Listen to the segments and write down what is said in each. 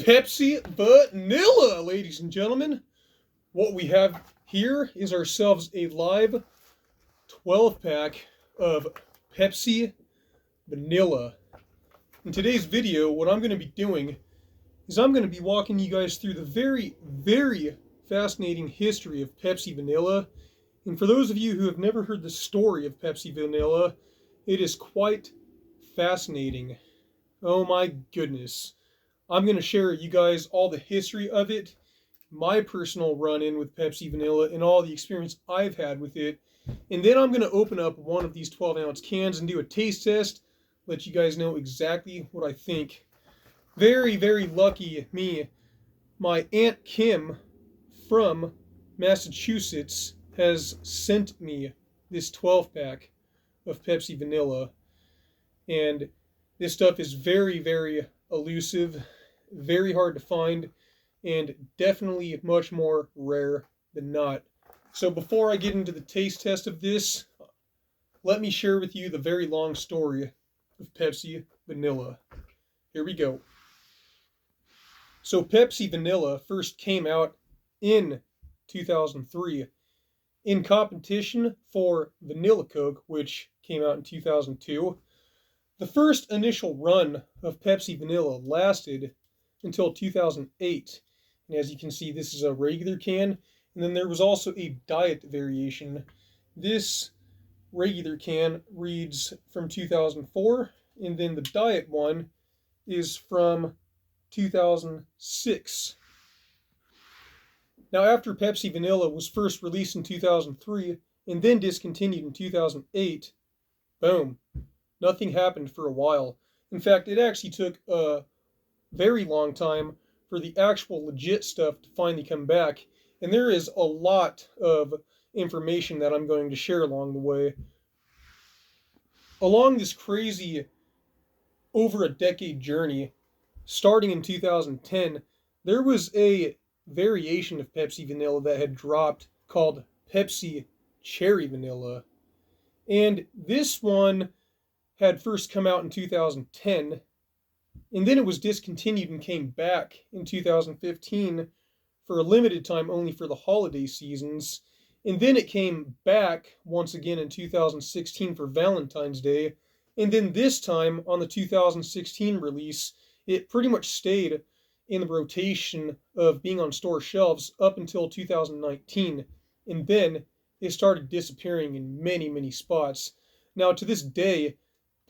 Pepsi Vanilla, ladies and gentlemen. What we have here is ourselves a live 12 pack of Pepsi Vanilla. In today's video, what I'm going to be doing is I'm going to be walking you guys through the very fascinating history of Pepsi Vanilla. And for those of you who have never heard the story of Pepsi Vanilla, it is quite fascinating. Oh my goodness. I'm going to share you guys all the history of it, my personal run-in with Pepsi Vanilla, and all the experience I've had with it. And then I'm going to open up one of these 12-ounce cans and do a taste test, let you guys know exactly what I think. Very lucky me. My Aunt Kim from Massachusetts has sent me this 12-pack of Pepsi Vanilla. And this stuff is very elusive, very hard to find, and definitely much more rare than not. So before I get into the taste test of this, let me share with you the very long story of Pepsi Vanilla. Here we go. So Pepsi Vanilla first came out in 2003 in competition for Vanilla Coke, which came out in 2002. The first initial run of Pepsi Vanilla lasted until 2008. And as you can see, this is a regular can. And then there was also a diet variation. This regular can reads from 2004, and then the diet one is from 2006. Now, after Pepsi Vanilla was first released in 2003 and then discontinued in 2008, boom, nothing happened for a while. In fact, it actually took a very long time for the actual legit stuff to finally come back. And there is a lot of information that I'm going to share along the way. Along this crazy over a decade journey, starting in 2010, there was a variation of Pepsi Vanilla that had dropped called Pepsi Cherry Vanilla. And this one had first come out in 2010, and then it was discontinued and came back in 2015 for a limited time only for the holiday seasons. And then it came back once again in 2016 for Valentine's Day. And then this time on the 2016 release, it pretty much stayed in the rotation of being on store shelves up until 2019. And then it started disappearing in many spots. Now to this day,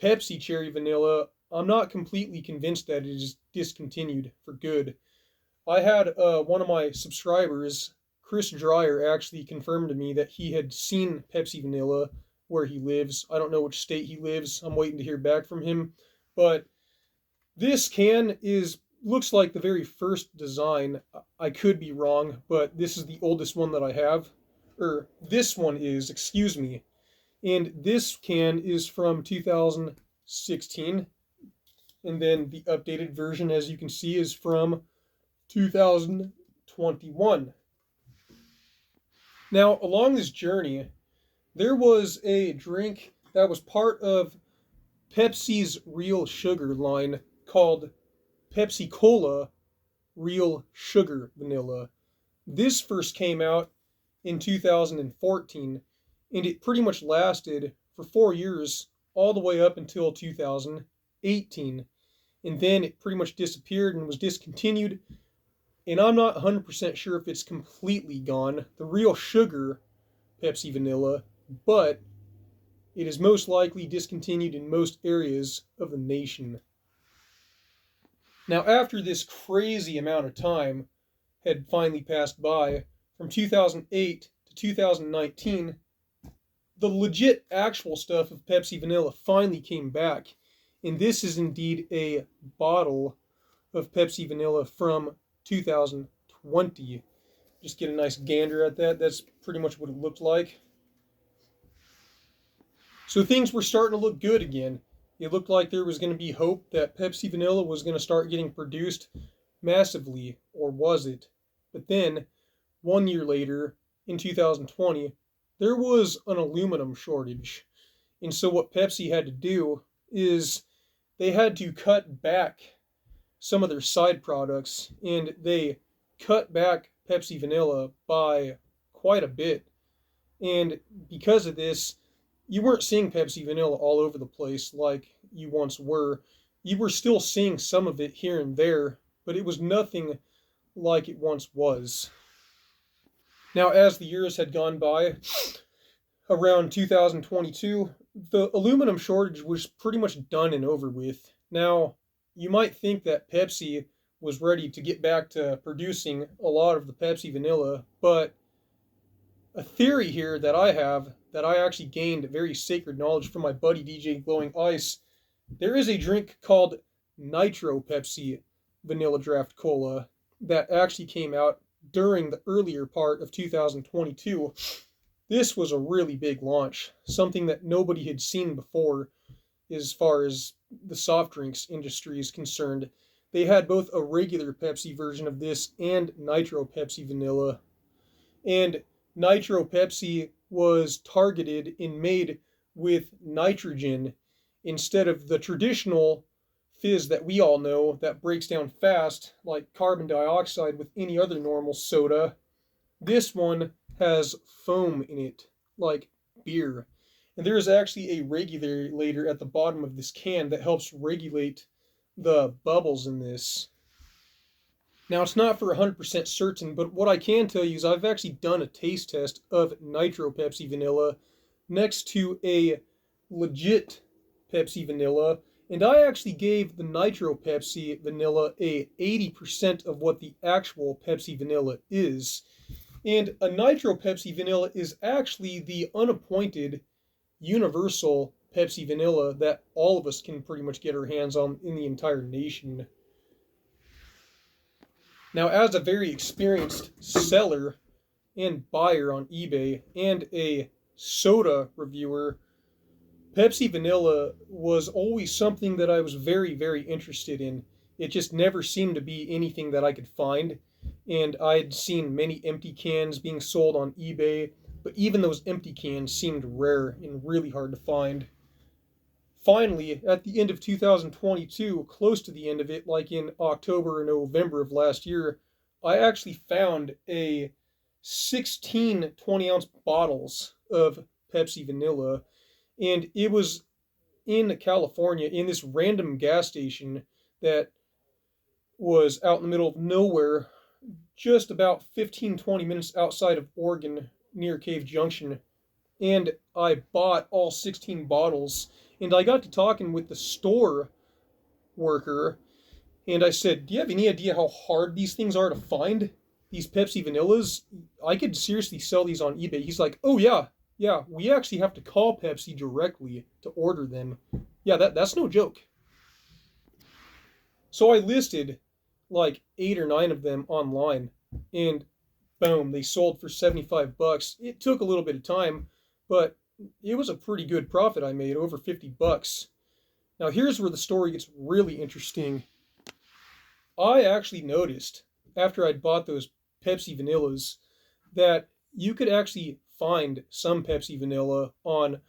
Pepsi Cherry Vanilla, I'm not completely convinced that it is discontinued for good. I had one of my subscribers, Chris Dreyer, actually confirmed to me that he had seen Pepsi Vanilla where he lives. I don't know which state he lives. I'm waiting to hear back from him. But this can looks like the very first design. I could be wrong, but this is the oldest one that I have. This one is, excuse me. And this can is from 2016. And then the updated version, as you can see, is from 2021. Now, along this journey, there was a drink that was part of Pepsi's Real Sugar line called Pepsi Cola Real Sugar Vanilla. This first came out in 2014, and it pretty much lasted for 4 years, all the way up until 2018. And then it pretty much disappeared and was discontinued. And I'm not 100% sure if it's completely gone, the Real Sugar Pepsi Vanilla, but it is most likely discontinued in most areas of the nation. Now, after this crazy amount of time had finally passed by, from 2008 to 2019, the legit actual stuff of Pepsi Vanilla finally came back. And this is indeed a bottle of Pepsi Vanilla from 2020. Just get a nice gander at that. That's pretty much what it looked like. So things were starting to look good again. It looked like there was going to be hope that Pepsi Vanilla was going to start getting produced massively, or was it? But then, 1 year later, in 2020, there was an aluminum shortage. And so what Pepsi had to do is they had to cut back some of their side products, and they cut back Pepsi Vanilla by quite a bit. And because of this, you weren't seeing Pepsi Vanilla all over the place like you once were. You were still seeing some of it here and there, but it was nothing like it once was. Now, as the years had gone by, around 2022, the aluminum shortage was pretty much done and over with. Now, you might think that Pepsi was ready to get back to producing a lot of the Pepsi Vanilla, but a theory here that I have, that I actually gained very sacred knowledge from my buddy DJ Glowing Ice, there is a drink called Nitro Pepsi Vanilla Draft Cola that actually came out during the earlier part of 2022. This was a really big launch, something that nobody had seen before as far as the soft drinks industry is concerned. They had both a regular Pepsi version of this and Nitro Pepsi Vanilla. And Nitro Pepsi was targeted and made with nitrogen instead of the traditional fizz that we all know that breaks down fast, like carbon dioxide with any other normal soda. This one has foam in it, like beer. And there is actually a regulator at the bottom of this can that helps regulate the bubbles in this. Now, it's not for 100% certain, but what I can tell you is I've actually done a taste test of Nitro Pepsi Vanilla next to a legit Pepsi Vanilla, and I actually gave the Nitro Pepsi Vanilla a 80% of what the actual Pepsi Vanilla is. And a Nitro Pepsi Vanilla is actually the unappointed universal Pepsi Vanilla that all of us can pretty much get our hands on in the entire nation. Now, as a very experienced seller and buyer on eBay and a soda reviewer, Pepsi Vanilla was always something that I was very, very interested in. It just never seemed to be anything that I could find. And I'd seen many empty cans being sold on eBay, but even those empty cans seemed rare and really hard to find. Finally, at the end of 2022, close to the end of it, like in October or November of last year, I actually found a 16 20-ounce bottles of Pepsi Vanilla, and it was in California in this random gas station that was out in the middle of nowhere, just about 15-20 minutes outside of Oregon near Cave Junction. And I bought all 16 bottles, and I got to talking with the store worker, and I said, "Do you have any idea how hard these things are to find? These Pepsi Vanillas? I could seriously sell these on eBay." He's like, "Oh yeah, we actually have to call Pepsi directly to order them. Yeah, that's no joke." So I listed like 8 or 9 of them online, and boom, they sold for $75. It took a little bit of time, but it was a pretty good profit I made, over $50. Now here's where the story gets really interesting. I actually noticed after I'd bought those Pepsi Vanillas that you could actually find some Pepsi Vanilla on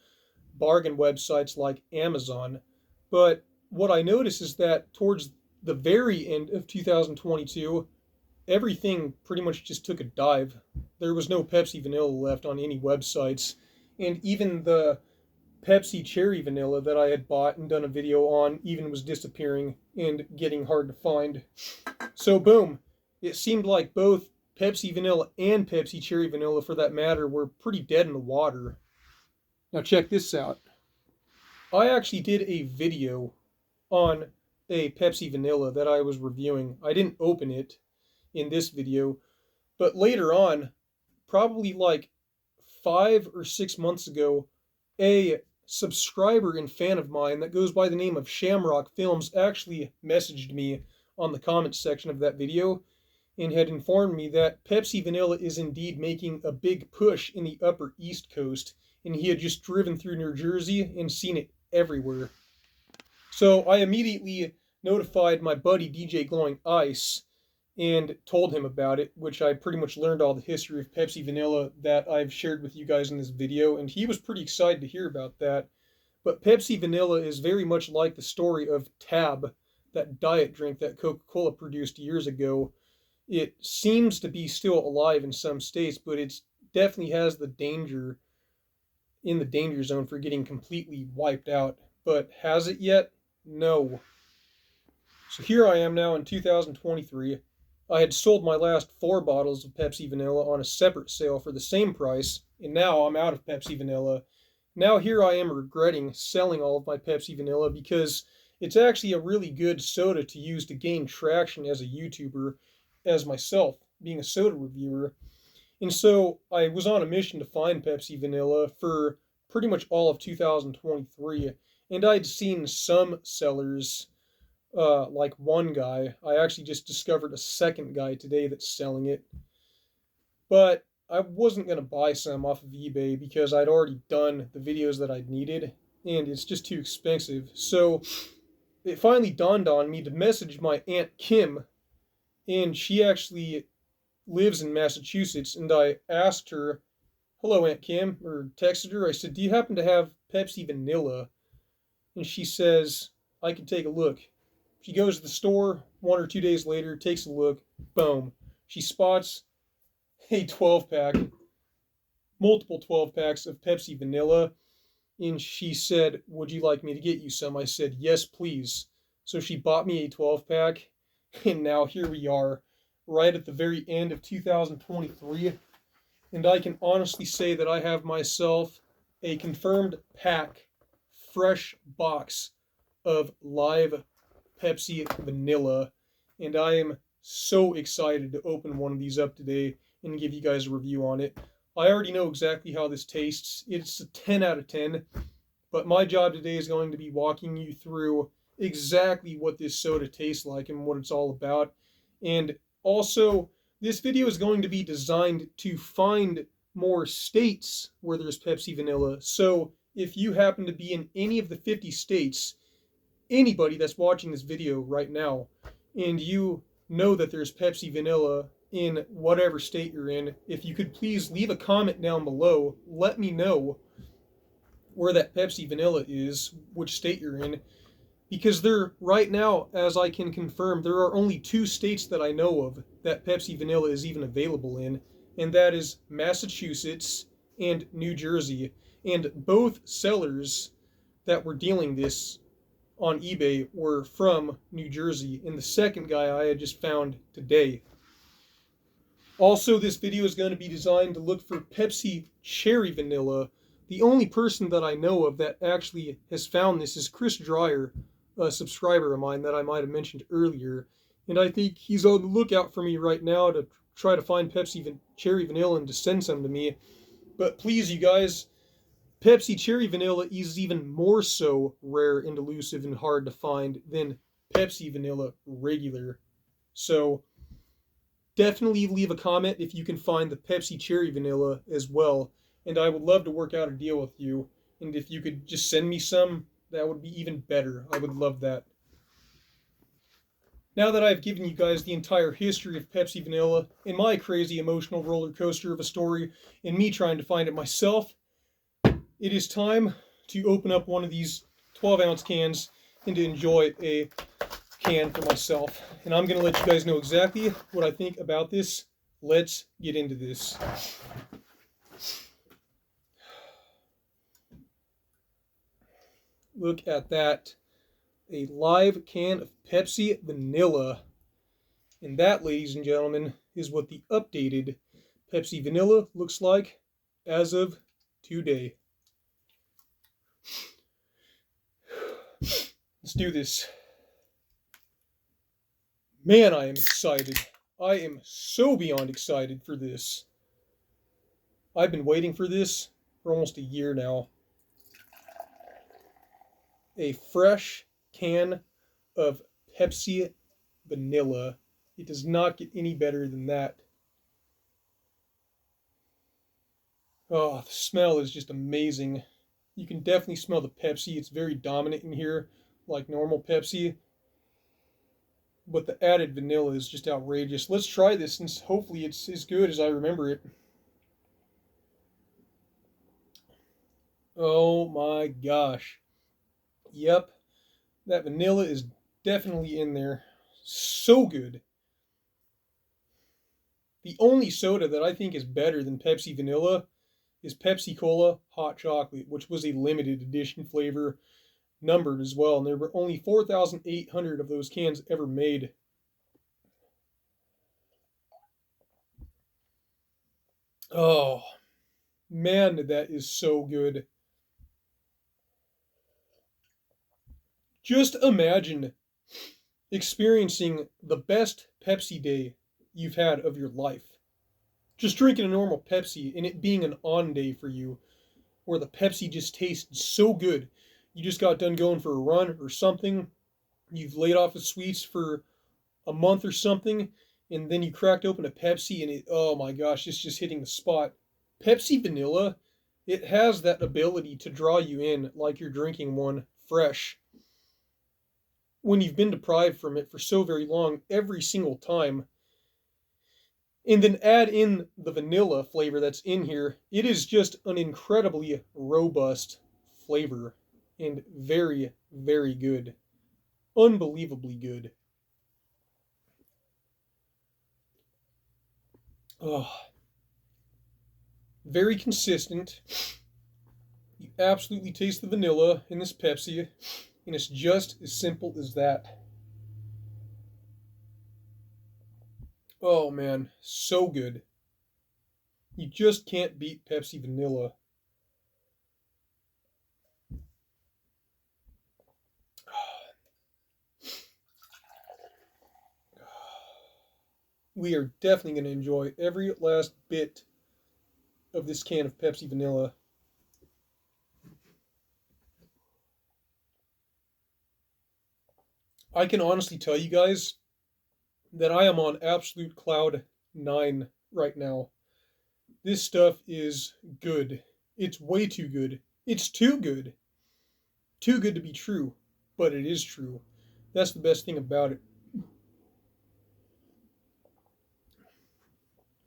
bargain websites like Amazon, but what I noticed is that towards the very end of 2022, everything pretty much just took a dive. There was no Pepsi Vanilla left on any websites, and even the Pepsi Cherry Vanilla that I had bought and done a video on even was disappearing and getting hard to find. So boom, it seemed like both Pepsi Vanilla and Pepsi Cherry Vanilla, for that matter, were pretty dead in the water. Now check this out. I actually did a video on a Pepsi Vanilla that I was reviewing. I didn't open it in this video, but later on, probably like 5 or 6 months ago, a subscriber and fan of mine that goes by the name of Shamrock Films actually messaged me on the comments section of that video and had informed me that Pepsi Vanilla is indeed making a big push in the upper East Coast, and he had just driven through New Jersey and seen it everywhere. So I immediately notified my buddy DJ Glowing Ice and told him about it, which I pretty much learned all the history of Pepsi Vanilla that I've shared with you guys in this video, and he was pretty excited to hear about that. But Pepsi Vanilla is very much like the story of Tab, that diet drink that Coca-Cola produced years ago. It seems to be still alive in some states, but it definitely has the danger in the danger zone for getting completely wiped out. But has it yet? No. So here I am now in 2023. I had sold my last 4 bottles of Pepsi Vanilla on a separate sale for the same price, and now I'm out of Pepsi Vanilla. Now here I am regretting selling all of my Pepsi Vanilla because it's actually a really good soda to use to gain traction as a YouTuber, as myself, being a soda reviewer. And so I was on a mission to find Pepsi Vanilla for pretty much all of 2023, and I'd seen some sellers, like one guy. I actually just discovered a second guy today that's selling it. But I wasn't going to buy some off of eBay because I'd already done the videos that I'd needed, and it's just too expensive. So it finally dawned on me to message my Aunt Kim, and she actually lives in Massachusetts, and I asked her, "Hello, Aunt Kim," or texted her. I said, "Do you happen to have Pepsi Vanilla?" And she says, "I can take a look." She goes to the store 1 or 2 days later, takes a look, boom. She spots a 12 pack, multiple 12 packs of Pepsi Vanilla, and she said, "Would you like me to get you some?" I said, "Yes, please." So she bought me a 12 pack, and now here we are, right at the very end of 2023, and I can honestly say that I have myself a confirmed pack, fresh box of live Pepsi Vanilla, and I am so excited to open one of these up today and give you guys a review on it. I already know exactly how this tastes. It's a 10 out of 10, but my job today is going to be walking you through exactly what this soda tastes like and what it's all about. And also, this video is going to be designed to find more states where there's Pepsi Vanilla. So if you happen to be in any of the 50 states, anybody that's watching this video right now, and you know that there's Pepsi Vanilla in whatever state you're in, if you could please leave a comment down below, let me know where that Pepsi Vanilla is, which state you're in, because there, right now, as I can confirm, there are only 2 states that I know of that Pepsi Vanilla is even available in, and that is Massachusetts and New Jersey. And both sellers that were dealing this on eBay were from New Jersey, and the second guy I had just found today. Also, this video is going to be designed to look for Pepsi Cherry Vanilla. The only person that I know of that actually has found this is Chris Dreyer, a subscriber of mine that I might have mentioned earlier, and I think he's on the lookout for me right now to try to find Pepsi Cherry Vanilla and to send some to me. But please, you guys, Pepsi Cherry Vanilla is even more so rare and elusive and hard to find than Pepsi Vanilla regular. So definitely leave a comment if you can find the Pepsi Cherry Vanilla as well. And I would love to work out a deal with you. And if you could just send me some, that would be even better. I would love that. Now that I've given you guys the entire history of Pepsi Vanilla and my crazy emotional roller coaster of a story and me trying to find it myself, it is time to open up one of these 12-ounce cans and to enjoy a can for myself. And I'm going to let you guys know exactly what I think about this. Let's get into this. Look at that. A live can of Pepsi Vanilla. And that, ladies and gentlemen, is what the updated Pepsi Vanilla looks like as of today. Let's do this. Man, I am excited. I am so beyond excited for this. I've been waiting for this for almost a year now. A fresh can of Pepsi Vanilla. It does not get any better than that. Oh, the smell is just amazing. You can definitely smell the Pepsi. It's very dominant in here, like normal Pepsi. But the added vanilla is just outrageous. Let's try this, and hopefully it's as good as I remember it. Oh my gosh. Yep, that vanilla is definitely in there. So good. The only soda that I think is better than Pepsi Vanilla is Pepsi Cola Hot Chocolate, which was a limited edition flavor, numbered as well. And there were only 4,800 of those cans ever made. Oh, man, that is so good. Just imagine experiencing the best Pepsi day you've had of your life. Just drinking a normal Pepsi and it being an on day for you, where the Pepsi just tastes so good. You just got done going for a run or something. You've laid off the sweets for a month or something, and then you cracked open a Pepsi and it, oh my gosh, it's just hitting the spot. Pepsi Vanilla, it has that ability to draw you in like you're drinking one fresh when you've been deprived from it for so very long every single time. And then add in the vanilla flavor that's in here. It is just an incredibly robust flavor and very, very good. Unbelievably good. Oh, very consistent. You absolutely taste the vanilla in this Pepsi, and it's just as simple as that. Oh man, so good. You just can't beat Pepsi Vanilla. We are definitely going to enjoy every last bit of this can of Pepsi Vanilla. I can honestly tell you guys that I am on absolute cloud nine right now. This stuff is good. It's way too good. It's too good. Too good to be true, but it is true. That's the best thing about it.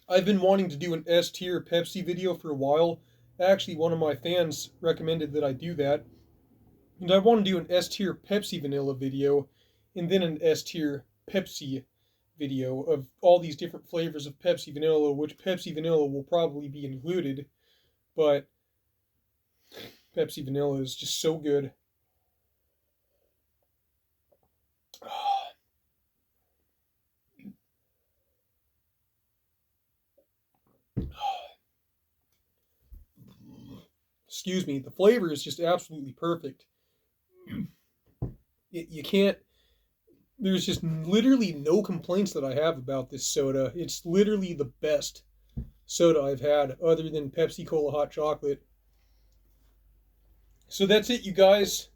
I've been wanting to do an S tier Pepsi video for a while. Actually, one of my fans recommended that I do that. And I want to do an S tier Pepsi Vanilla video and then an S tier Pepsi video of all these different flavors of Pepsi Vanilla, which Pepsi Vanilla will probably be included. But Pepsi Vanilla is just so good. Excuse me, the flavor is just absolutely perfect. You can't, there's just literally no complaints that I have about this soda. It's literally the best soda I've had other than Pepsi Cola Hot Chocolate. So that's it, you guys.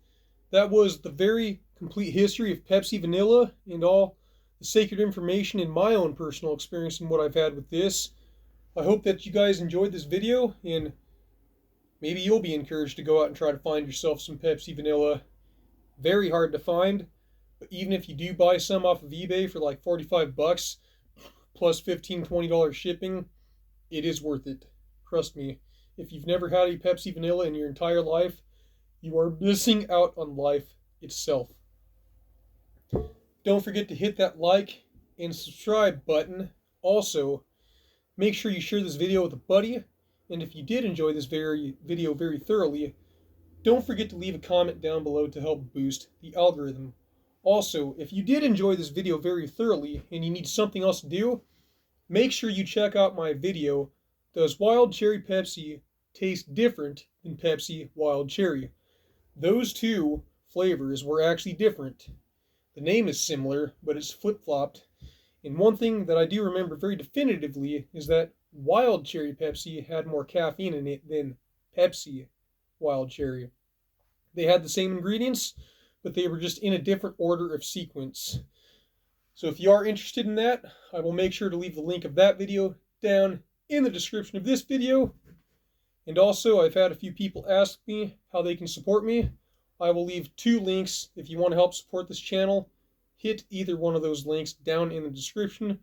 That was the very complete history of Pepsi Vanilla and all the sacred information in my own personal experience and what I've had with this. I hope that you guys enjoyed this video, and maybe you'll be encouraged to go out and try to find yourself some Pepsi Vanilla. Very hard to find, but even if you do buy some off of eBay for like 45 bucks plus $15-20 shipping, it is worth it. Trust me. If you've never had a Pepsi Vanilla in your entire life, you are missing out on life itself. Don't forget to hit that like and subscribe button. Also, make sure you share this video with a buddy. And if you did enjoy this video very thoroughly, don't forget to leave a comment down below to help boost the algorithm. Also, if you did enjoy this video very thoroughly and you need something else to do, make sure you check out my video, Does Wild Cherry Pepsi Taste Different than Pepsi Wild Cherry? Those two flavors were actually different. The name is similar, but it's flip-flopped. And one thing that I do remember very definitively is that Wild Cherry Pepsi had more caffeine in it than Pepsi Wild Cherry. They had the same ingredients, but they were just in a different order of sequence. So if you are interested in that, I will make sure to leave the link of that video down in the description of this video. And also, I've had a few people ask me how they can support me. I will leave two links if you want to help support this channel. Hit either one of those links down in the description.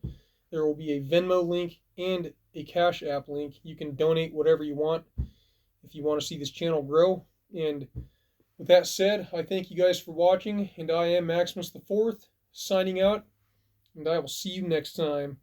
There will be a Venmo link and a Cash App link. You can donate whatever you want if you want to see this channel grow. And With that said, I thank you guys for watching, and I am Maximus the Fourth, signing out, and I will see you next time.